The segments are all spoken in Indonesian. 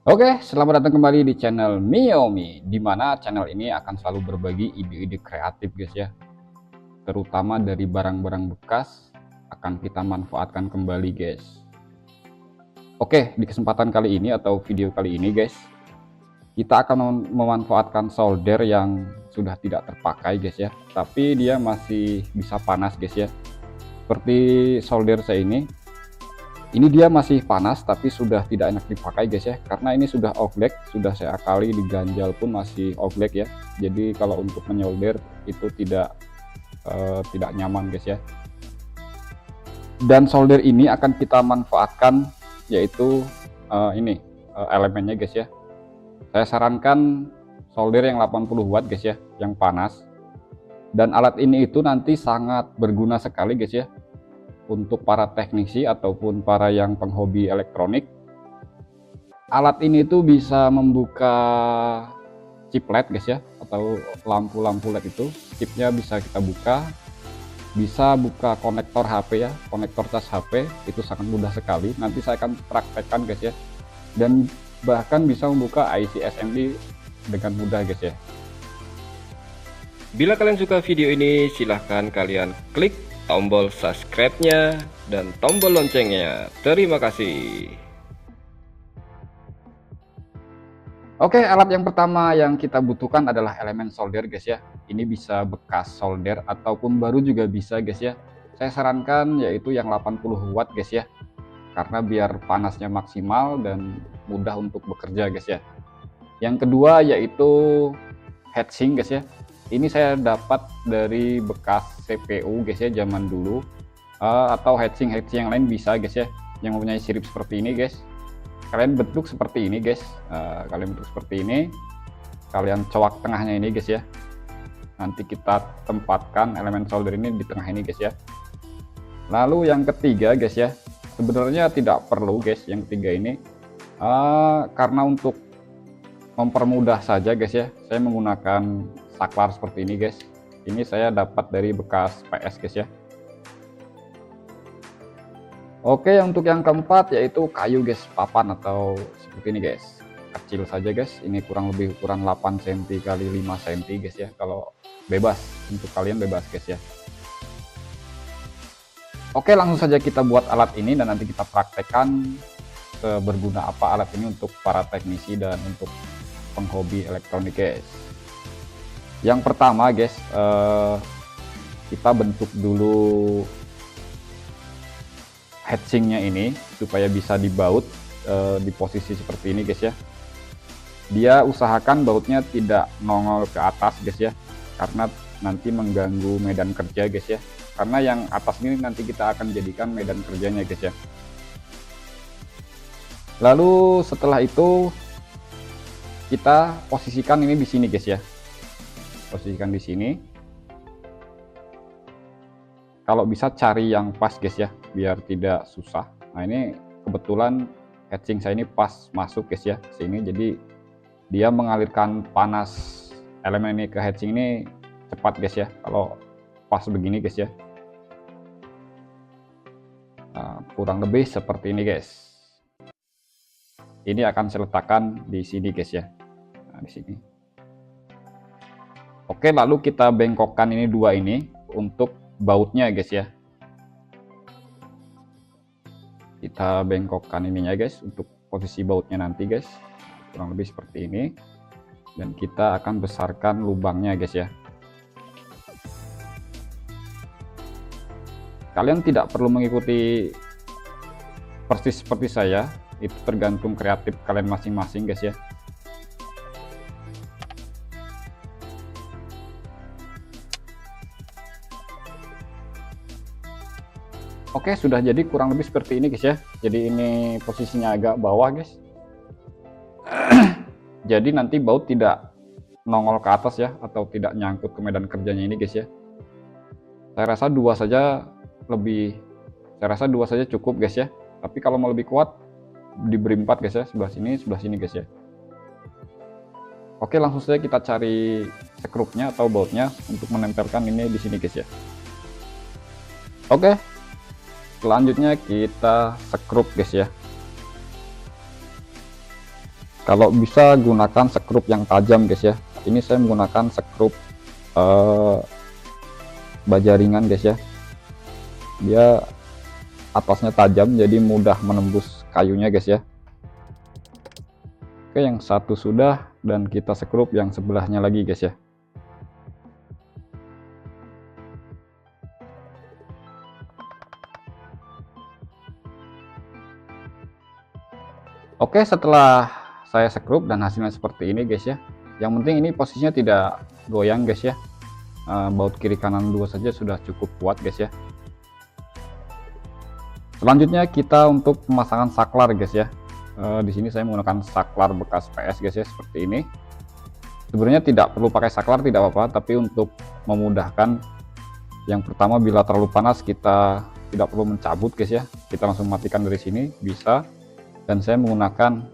Oke, selamat datang kembali di channel Miomi, di mana channel ini akan selalu berbagi ide-ide kreatif guys ya, terutama dari barang-barang bekas akan kita manfaatkan kembali guys. Oke, di kesempatan kali ini atau video kali ini guys, kita akan memanfaatkan solder yang sudah tidak terpakai guys ya, tapi dia masih bisa panas guys ya. Seperti solder saya ini dia masih panas tapi sudah tidak enak dipakai guys ya, karena ini sudah off-black, sudah saya akali diganjal pun masih off-black ya. Jadi kalau untuk menyolder itu tidak nyaman guys ya. Dan solder ini akan kita manfaatkan yaitu elemennya guys ya. Saya sarankan solder yang 80 watt guys ya, yang panas. Dan alat ini itu nanti sangat berguna sekali guys ya untuk para teknisi ataupun para yang penghobi elektronik. Alat ini tuh bisa membuka chip LED guys ya, atau lampu-lampu LED itu chipnya bisa kita buka, bisa buka konektor HP ya, konektor cas HP itu sangat mudah sekali. Nanti saya akan praktekkan guys ya, dan bahkan bisa membuka IC SMD dengan mudah guys ya. Bila kalian suka video ini, silahkan kalian klik tombol subscribe-nya dan tombol loncengnya. Terima kasih. Oke, alat yang pertama yang kita butuhkan adalah elemen solder guys ya. Ini bisa bekas solder ataupun baru juga bisa guys ya. Saya sarankan yaitu yang 80 watt guys ya, karena biar panasnya maksimal dan mudah untuk bekerja guys ya. Yang kedua yaitu heatsink guys ya. Ini saya dapat dari bekas CPU guys ya, zaman dulu, atau heatsink yang lain bisa guys ya, yang mempunyai sirip seperti ini guys. Kalian bentuk seperti ini guys, kalian bentuk seperti ini, kalian cowok tengahnya ini guys ya. Nanti kita tempatkan elemen solder ini di tengah ini guys ya. Lalu yang ketiga guys ya, sebenarnya tidak perlu guys yang ketiga ini, karena untuk mempermudah saja guys ya, saya menggunakan saklar seperti ini guys. Ini saya dapat dari bekas PS guys ya. Oke, untuk yang keempat yaitu kayu guys, papan atau seperti ini guys. Kecil saja guys, ini kurang 8 cm kali 5 cm guys ya. Kalau bebas, untuk kalian bebas guys ya. Oke, langsung saja kita buat alat ini dan nanti kita praktekkan berguna apa alat ini untuk para teknisi dan untuk penghobi elektronik guys. Yang pertama guys, kita bentuk dulu heatsinknya ini supaya bisa dibaut di posisi seperti ini guys ya. Dia usahakan bautnya tidak nongol ke atas guys ya, karena nanti mengganggu medan kerja guys ya. Karena yang atas ini nanti kita akan jadikan medan kerjanya guys ya. Lalu setelah itu kita posisikan ini di sini guys ya. Posisikan di sini. Kalau bisa cari yang pas guys ya, biar tidak susah. Nah, ini kebetulan heatsink saya ini pas masuk guys ya sini, jadi dia mengalirkan panas elemen ini ke heatsink ini cepat guys ya, kalau pas begini guys ya. Nah, kurang lebih seperti ini guys. Ini akan saya letakkan di sini guys ya. Nah, di sini. Oke, lalu kita bengkokkan ini dua ini untuk bautnya guys ya. Kita bengkokkan ininya guys untuk posisi bautnya nanti guys, kurang lebih seperti ini. Dan kita akan besarkan lubangnya guys ya. Kalian tidak perlu mengikuti persis seperti saya, itu tergantung kreatif kalian masing-masing guys ya. Oke, sudah jadi kurang lebih seperti ini guys ya. Jadi ini posisinya agak bawah guys. Jadi nanti baut tidak nongol ke atas ya, atau tidak nyangkut ke medan kerjanya ini guys ya. Saya rasa dua saja cukup guys ya. Tapi kalau mau lebih kuat diberi 4 guys ya, sebelah sini guys ya. Oke, langsung saja kita cari skrupnya atau bautnya untuk menempelkan ini di sini guys ya. Oke. Selanjutnya kita skrup guys ya. Kalau bisa gunakan sekrup yang tajam guys ya. Ini saya menggunakan sekrup baja ringan guys ya. Dia atasnya tajam jadi mudah menembus kayunya guys ya. Oke, yang satu sudah, dan kita sekrup yang sebelahnya lagi guys ya. Oke, setelah saya sekrup dan hasilnya seperti ini guys ya. Yang penting ini posisinya tidak goyang guys ya. Baut kiri kanan dua saja sudah cukup kuat guys ya. Selanjutnya kita untuk pemasangan saklar guys ya. Di sini saya menggunakan saklar bekas PS guys ya, seperti ini. Sebenarnya tidak perlu pakai saklar, tidak apa-apa, tapi untuk memudahkan, yang pertama bila terlalu panas kita tidak perlu mencabut guys ya, kita langsung matikan dari sini bisa. Dan saya menggunakan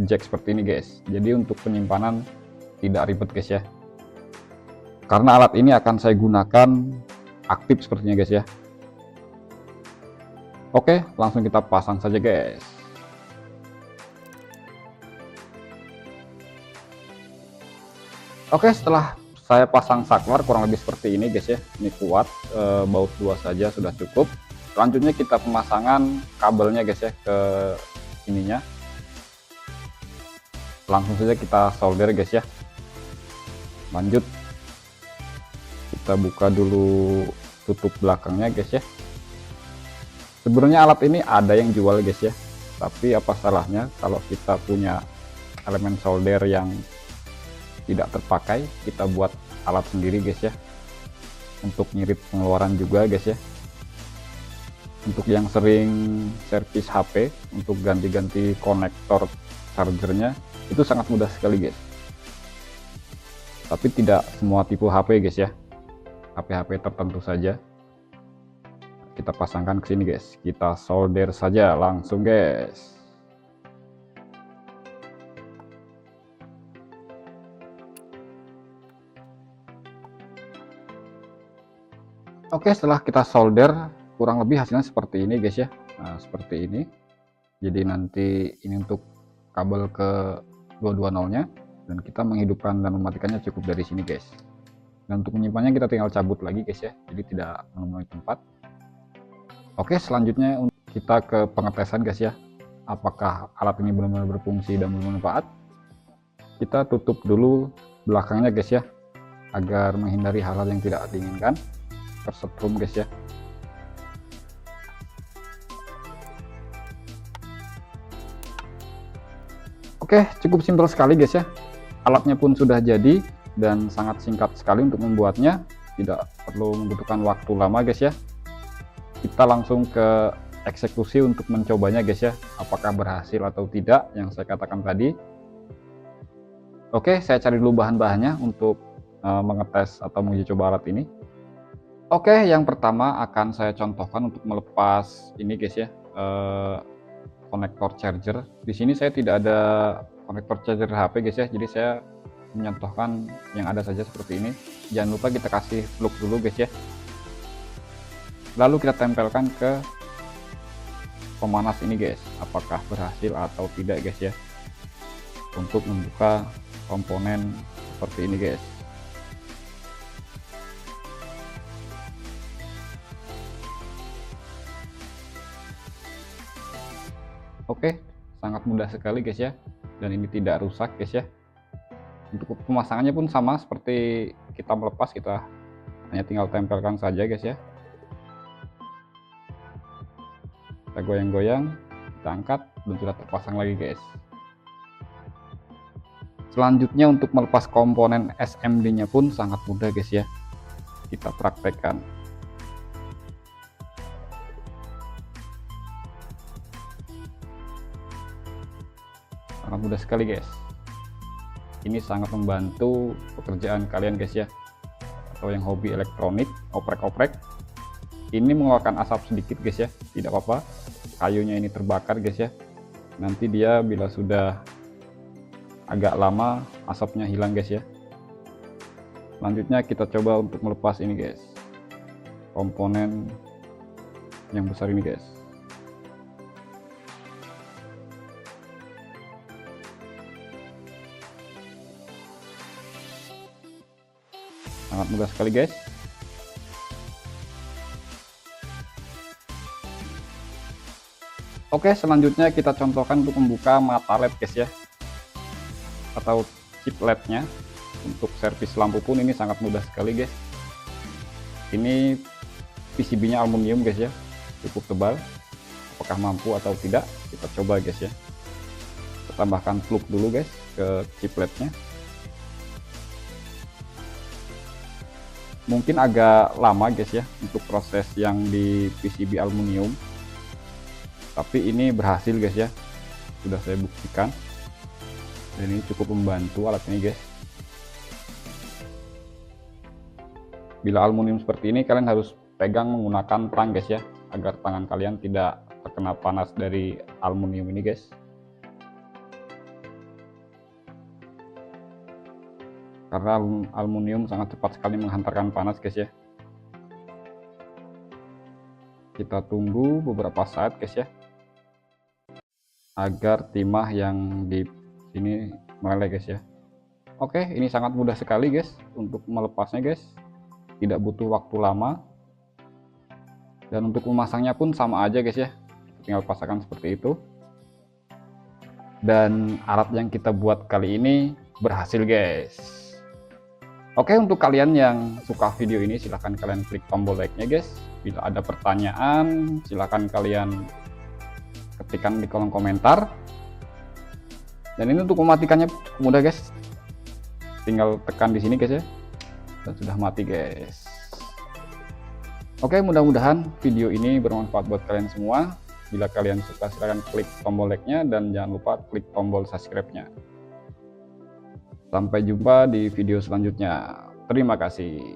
jack seperti ini guys, jadi untuk penyimpanan tidak ribet guys ya, karena alat ini akan saya gunakan aktif sepertinya guys ya. Oke, langsung kita pasang saja guys. Oke, setelah saya pasang saklar kurang lebih seperti ini guys ya, ini kuat, baut dua saja sudah cukup. Selanjutnya kita pemasangan kabelnya guys ya ke ininya. Langsung saja kita solder guys ya. Lanjut, kita buka dulu tutup belakangnya guys ya. Sebenarnya alat ini ada yang jual guys ya, tapi apa salahnya kalau kita punya elemen solder yang tidak terpakai, kita buat alat sendiri guys ya, untuk ngirit pengeluaran juga guys ya. Untuk yang sering servis HP untuk ganti-ganti konektor chargernya itu sangat mudah sekali guys, tapi tidak semua tipe HP guys ya, HP-HP tertentu saja. Kita pasangkan ke sini guys, kita solder saja langsung guys. Oke, setelah kita solder kurang lebih hasilnya seperti ini guys ya. Nah, seperti ini. Jadi nanti ini untuk kabel ke 220 nya, dan kita menghidupkan dan mematikannya cukup dari sini guys. Dan untuk menyimpannya kita tinggal cabut lagi guys ya, jadi tidak menemui tempat. Oke, selanjutnya kita ke pengetesan guys ya, apakah alat ini benar-benar berfungsi dan bermanfaat. Kita tutup dulu belakangnya guys ya, agar menghindari hal-hal yang tidak diinginkan tersetrum guys ya. Oke, cukup simpel sekali guys ya. Alatnya pun sudah jadi dan sangat singkat sekali untuk membuatnya, tidak perlu membutuhkan waktu lama guys ya. Kita langsung ke eksekusi untuk mencobanya guys ya, apakah berhasil atau tidak yang saya katakan tadi. Oke, saya cari dulu bahan-bahannya untuk mengetes atau menguji coba alat ini. Oke, yang pertama akan saya contohkan untuk melepas ini guys ya, konektor charger. Di sini saya tidak ada konektor charger HP guys ya, jadi saya mencontohkan yang ada saja seperti ini. Jangan lupa kita kasih plug dulu guys ya, lalu kita tempelkan ke pemanas ini guys, apakah berhasil atau tidak guys ya, untuk membuka komponen seperti ini guys. Oke, sangat mudah sekali guys ya, dan ini tidak rusak guys ya. Untuk pemasangannya pun sama seperti kita melepas, kita hanya tinggal tempelkan saja guys ya. Kita goyang-goyang, kita angkat, dan sudah terpasang lagi guys. Selanjutnya untuk melepas komponen SMD nya pun sangat mudah guys ya, kita praktekkan. Sangat mudah sekali guys, ini sangat membantu pekerjaan kalian guys ya, atau yang hobi elektronik, oprek-oprek. Ini mengeluarkan asap sedikit guys ya, tidak apa-apa, kayunya ini terbakar guys ya, nanti dia bila sudah agak lama asapnya hilang guys ya. Selanjutnya kita coba untuk melepas ini guys, komponen yang besar ini guys. Sangat mudah sekali guys. Oke, selanjutnya kita contohkan untuk membuka mata LED guys ya, atau chip LED-nya. Untuk servis lampu pun ini sangat mudah sekali guys. Ini PCB-nya aluminium guys ya, cukup tebal. Apakah mampu atau tidak, kita coba guys ya. Kita tambahkan plug dulu guys ke chip LED-nya. Mungkin agak lama guys ya untuk proses yang di PCB aluminium, tapi ini berhasil guys ya, sudah saya buktikan, dan ini cukup membantu alat ini guys. Bila aluminium seperti ini, kalian harus pegang menggunakan tang guys ya, agar tangan kalian tidak terkena panas dari aluminium ini guys. Karena aluminium sangat cepat sekali menghantarkan panas guys ya. Kita tunggu beberapa saat guys ya, agar timah yang di sini meleleh guys ya. Oke, ini sangat mudah sekali guys untuk melepasnya guys, tidak butuh waktu lama. Dan untuk memasangnya pun sama aja guys ya, tinggal pasangkan seperti itu. Dan alat yang kita buat kali ini berhasil guys. Oke, untuk kalian yang suka video ini silahkan kalian klik tombol like-nya guys. Bila ada pertanyaan silahkan kalian ketikkan di kolom komentar. Dan ini untuk mematikannya cukup mudah guys, tinggal tekan di sini guys ya, dan sudah mati guys. Oke, mudah-mudahan video ini bermanfaat buat kalian semua. Bila kalian suka silahkan klik tombol like-nya dan jangan lupa klik tombol subscribe-nya. Sampai jumpa di video selanjutnya. Terima kasih.